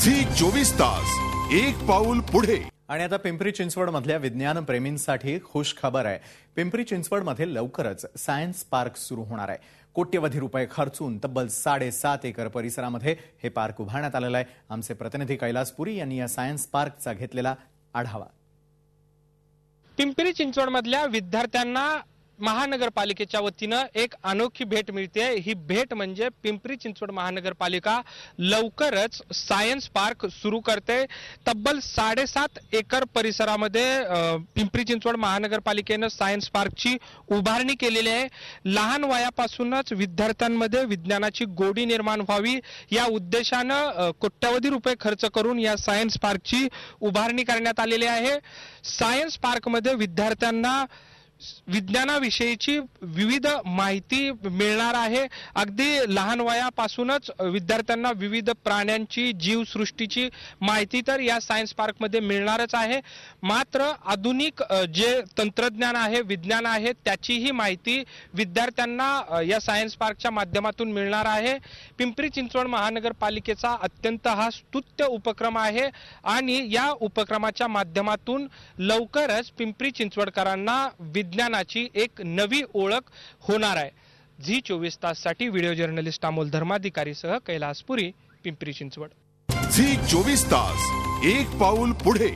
Zee 24 तास एक पाऊल पुढे। आणि आता पिंपरी चिंचवड मधल्या विज्ञान प्रेमींसाठी खुश खबर आहे। पिंपरी चिंचवड मध्ये लवकरच सायन्स पार्क सुरू होणार आहे। कोट्यवधी रुपये खर्चून तब्बल 7.5 एकर परिसरामध्ये हे पार्क उभारण्यात आलेलं आहे। आमचे प्रतिनिधी कैलास पुरी यांनी या सायन्स पार्कचा घेतलेला आढावा। पिंपरी चिंचवड मधल्या विद्यार्थ्यांना महानगरपालिकेच्या वतीनं एक अनोखी भेट मिळते। ही भेट म्हणजे पिंपरी चिंचवड महानगरपालिका लवकरच सायन्स पार्क सुरू करते। तब्बल 7.5 एकर परिसरामध्ये पिंपरी चिंचवड महानगरपालिकेनं सायन्स पार्कची उभारणी केलेली आहे। लहान वयापासूनच विद्यार्थ्यांमध्ये विज्ञानाची गोडी निर्माण व्हावी या उद्देशानं कोट्यवधी रुपये खर्च करून या सायन्स पार्कची उभारणी करण्यात आलेली आहे। सायन्स पार्कमध्ये विद्यार्थ्यांना विज्ञानाविषयीची विविध माहिती मिळणार आहे। अगदी लहान वयापासूनच विद्यार्थ्यांना विविध प्राण्यांची जीवसृष्टीची माहिती तर या सायन्स पार्क मध्ये मिळणारच आहे। मात्र आधुनिक जे तंत्रज्ञान आहे, विज्ञान आहे, त्याचीही माहिती विद्यार्थ्यांना या सायन्स पार्कच्या माध्यमातून मिळणार आहे। पिंपरी चिंचवड महानगरपालिकेचा अत्यंत हा स्तुत्य उपक्रम आहे आणि या उपक्रमाच्या माध्यमातून लवकरच पिंपरी चिंचवडकरांना विज्ञानाची एक नवी ओळख होणार आहे। झी 24 ताससाठी व्हिडिओ जर्नलिस्ट अमोल धर्माधिकारीसह कैलास पुरी, पिंपरी चिंचवड। झी 24 तास एक पाऊल पुढे।